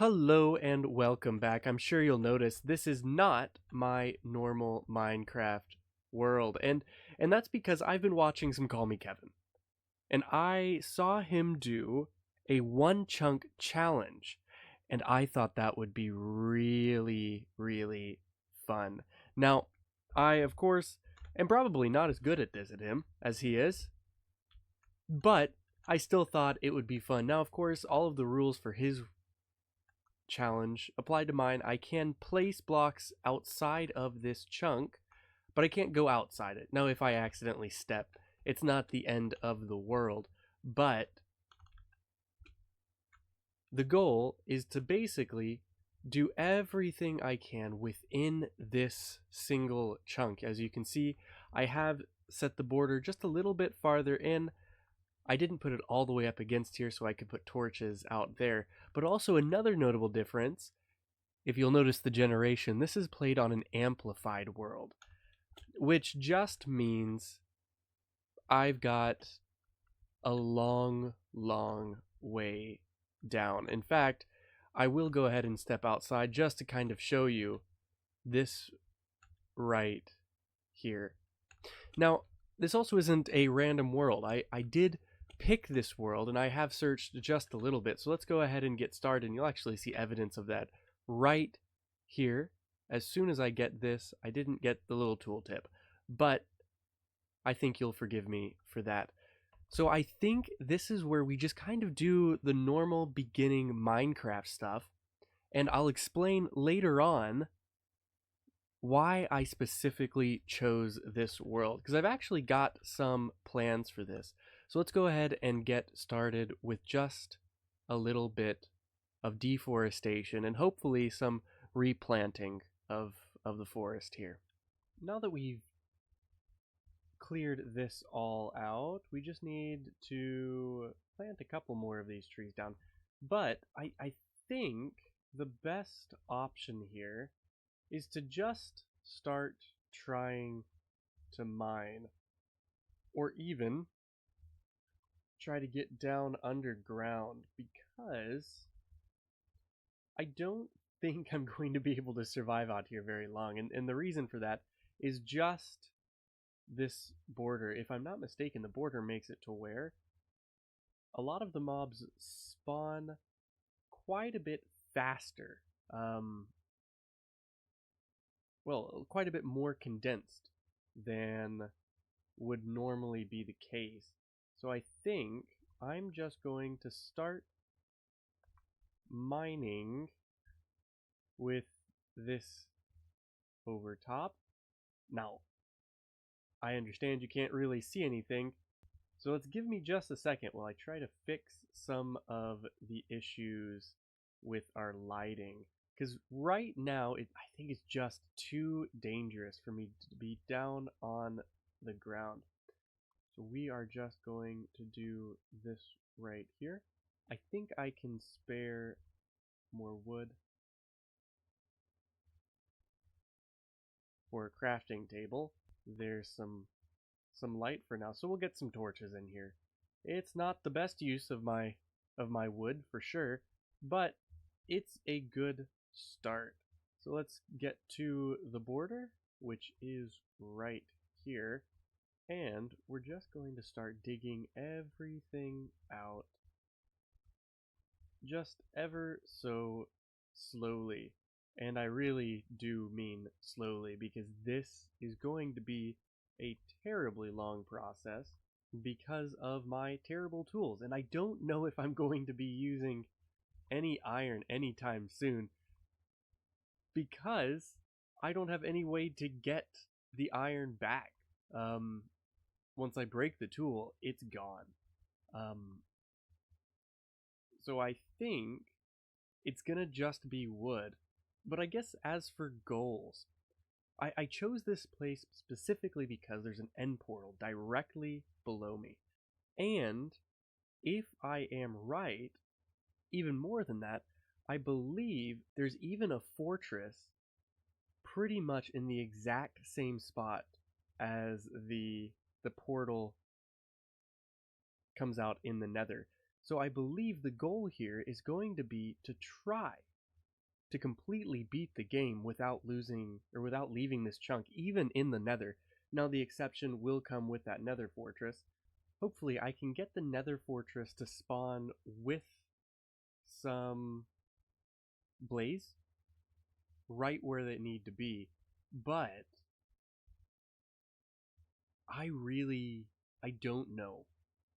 Hello and welcome back. I'm sure you'll notice this is not my normal Minecraft world. And that's because I've been watching some Call Me Kevin. And I saw him do a one chunk challenge. And I thought that would be really, really fun. Now, I of course am probably not as good at this at him as he is, but I still thought it would be fun. Now, of course, all of the rules for his challenge applied to mine. I can place blocks outside of this chunk, but I can't go outside it. Now, if I accidentally step, it's not the end of the world, but the goal is to basically do everything I can within this single chunk. As you can see, I have set the border just a little bit farther in. I didn't put it all the way up against here so I could put torches out there. But also another notable difference, if you'll notice the generation, this is played on an amplified world, which just means I've got a long, long way down. In fact, I will go ahead and step outside just to kind of show you this right here. Now, this also isn't a random world. I did pick this world and I have searched just a little bit. So let's go ahead and get started and you'll actually see evidence of that right here. As soon as I get this, I didn't get the little tooltip, but I think you'll forgive me for that. So I think this is where we just kind of do the normal beginning Minecraft stuff, and I'll explain later on why I specifically chose this world, because I've actually got some plans for this. So let's go ahead and get started with just a little bit of deforestation and hopefully some replanting of the forest here. Now that we've cleared this all out, we just need to plant a couple more of these trees down. But I think the best option here is to just start trying to mine, or even try to get down underground, because I don't think I'm going to be able to survive out here very long. And the reason for that is just this border. If I'm not mistaken, the border makes it to where a lot of the mobs spawn quite a bit faster. Well, quite a bit more condensed than would normally be the case. So I think I'm just going to start mining with this over top. Now, I understand you can't really see anything, so let's give me just a second while I try to fix some of the issues with our lighting. Because right now, I think it's just too dangerous for me to be down on the ground. So we are just going to do this right here. I think I can spare more wood for a crafting table. There's some light for now, so we'll get some torches in here. It's not the best use of my wood for sure, but it's a good start. So let's get to the border, which is right here, and we're just going to start digging everything out just ever so slowly. And I really do mean slowly, because this is going to be a terribly long process because of my terrible tools. And I don't know if I'm going to be using any iron anytime soon, because I don't have any way to get the iron back. Once I break the tool, it's gone. So I think it's gonna just be wood. But I guess as for goals, I chose this place specifically because there's an end portal directly below me. And if I am right, even more than that, I believe there's even a fortress pretty much in the exact same spot as the portal comes out in the nether. So I believe the goal here is going to be to try to completely beat the game without losing or without leaving this chunk, even in the nether. Now, the exception will come with that nether fortress. Hopefully, I can get the nether fortress to spawn with some blaze right where they need to be. But I don't know,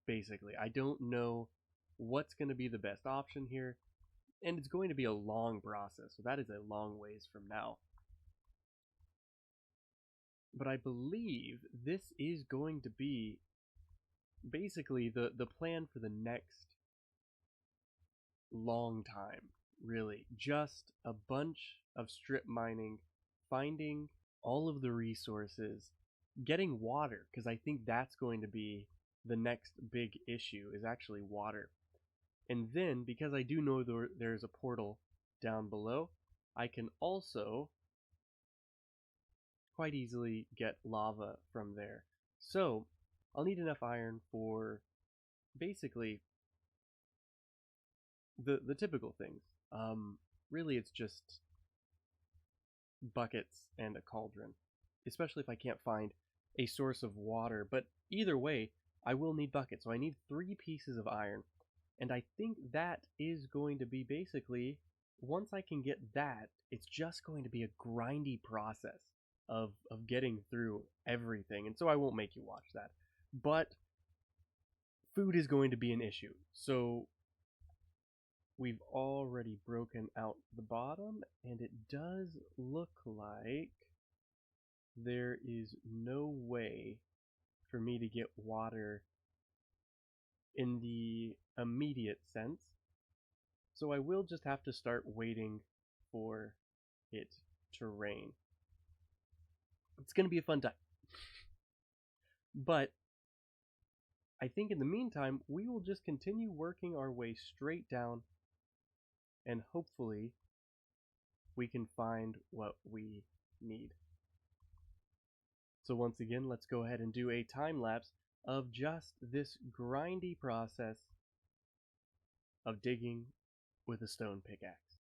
basically. I don't know what's going to be the best option here. And it's going to be a long process, so that is a long ways from now. But I believe this is going to be basically the plan for the next long time, really. Just a bunch of strip mining, finding all of the resources, getting water, because I think that's going to be the next big issue, is actually water. And then, because I do know there's a portal down below, I can also quite easily get lava from there. So, I'll need enough iron for basically the typical things. Really, it's just buckets and a cauldron, especially if I can't find a source of water. But either way, I will need buckets. So I need 3 pieces of iron. And I think that is going to be basically, once I can get that, it's just going to be a grindy process of getting through everything. And so I won't make you watch that. But food is going to be an issue. So we've already broken out the bottom, and it does look like there is no way for me to get water in the immediate sense. So I will just have to start waiting for it to rain. It's going to be a fun time. But I think in the meantime, we will just continue working our way straight down, and hopefully we can find what we need. So once again, let's go ahead and do a time lapse of just this grindy process of digging with a stone pickaxe.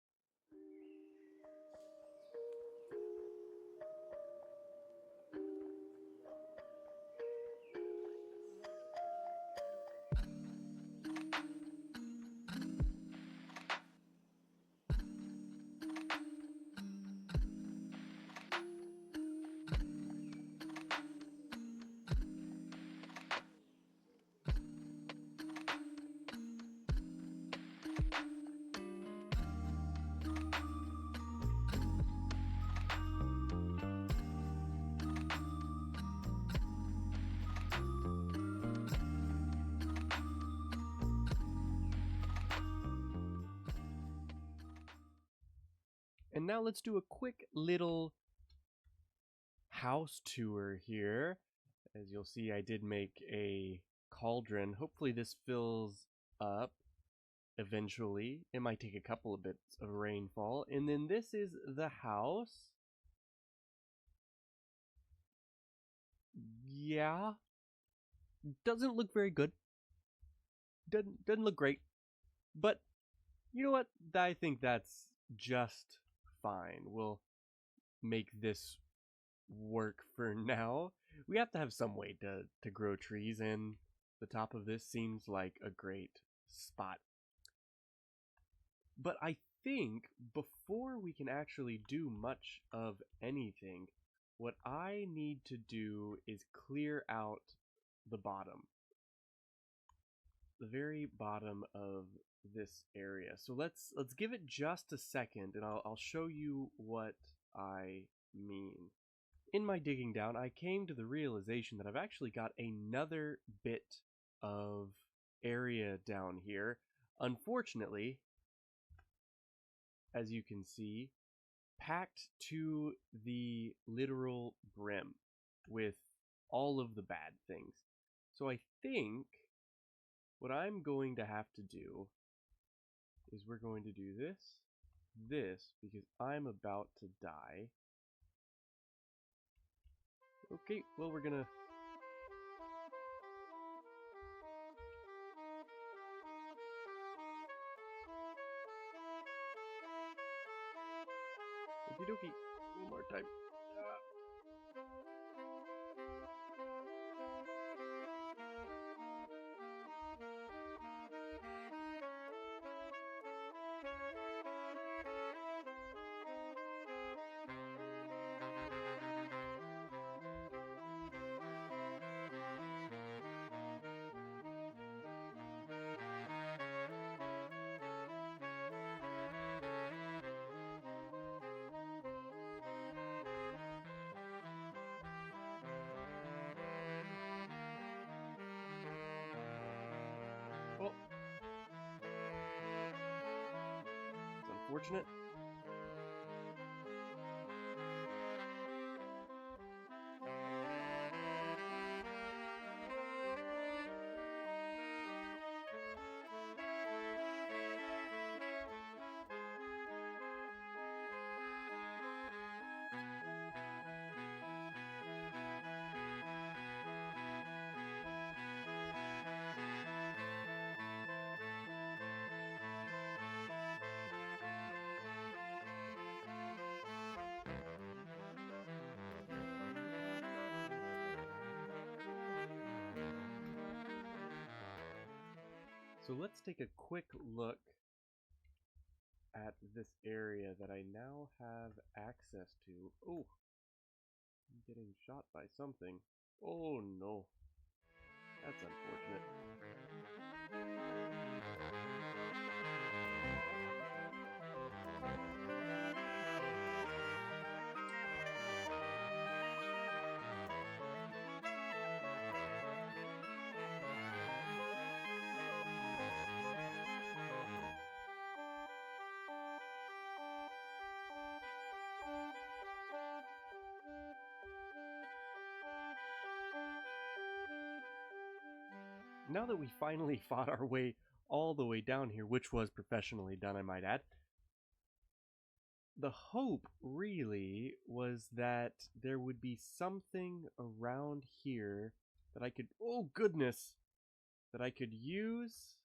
And now let's do a quick little house tour here. As you'll see, I did make a cauldron. Hopefully this fills up eventually. It might take a couple of bits of rainfall. And then this is the house. Yeah. Doesn't look very good. Doesn't look great. But you know what? I think that's just fine. We'll make this work for now. We have to have some way to grow trees, and the top of this seems like a great spot. But I think before we can actually do much of anything, what I need to do is clear out the bottom. The very bottom of this area. So let's give it just a second, and I'll show you what I mean. In my digging down, I came to the realization that I've actually got another bit of area down here. Unfortunately, as you can see, packed to the literal brim with all of the bad things. So I think what I'm going to have to do is we're going to do this, because I'm about to die. Okay, well, we're gonna... Okie dokie. One more time. Oh, it's unfortunate. So let's take a quick look at this area that I now have access to. Oh, I'm getting shot by something. Oh no, that's unfortunate. Now that we finally fought our way all the way down here, which was professionally done, I might add, the hope really was that there would be something around here that I could, oh goodness, that I could use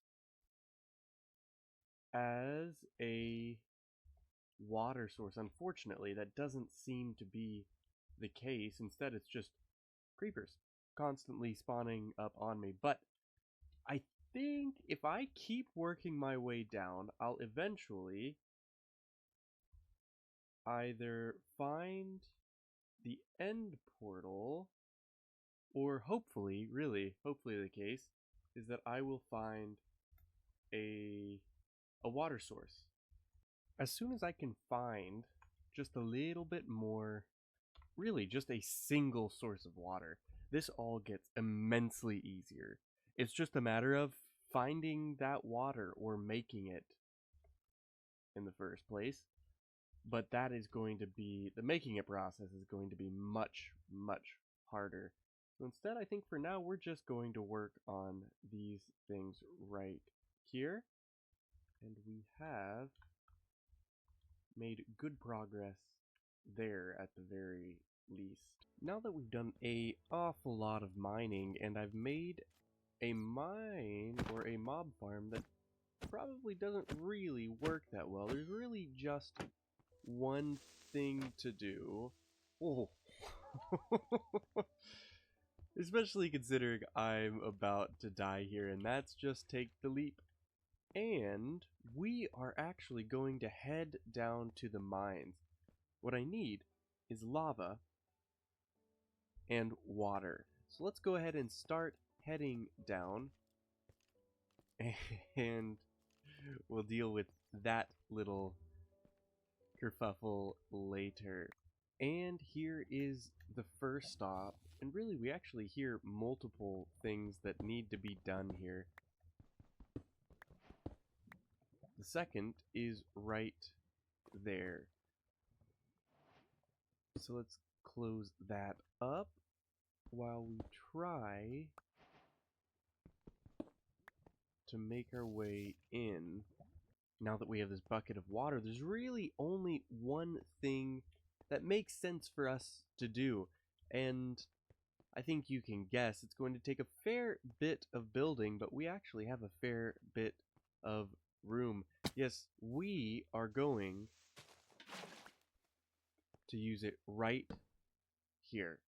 as a water source. Unfortunately, that doesn't seem to be the case. Instead, it's just creepers constantly spawning up on me. But I think if I keep working my way down, I'll eventually either find the end portal, or hopefully, really, hopefully the case is that I will find a water source. As soon as I can find just a little bit more, really just a single source of water, this all gets immensely easier. It's just a matter of finding that water or making it in the first place. But that is going to be, the making it process is going to be much, much harder. So instead, I think for now, we're just going to work on these things right here. And we have made good progress there at the very least. Now that we've done an awful lot of mining, and I've made a mine or a mob farm that probably doesn't really work that well, there's really just one thing to do. Oh. Especially considering I'm about to die here, and that's just take the leap. And we are actually going to head down to the mines. What I need is lava and water. So let's go ahead and start heading down, and we'll deal with that little kerfuffle later. And here is the first stop, and really we actually hear multiple things that need to be done here. The second is right there. So let's close that up while we try to make our way in. Now that we have this bucket of water, there's really only one thing that makes sense for us to do, and I think you can guess it's going to take a fair bit of building, but we actually have a fair bit of room. Yes, we are going to use it right here.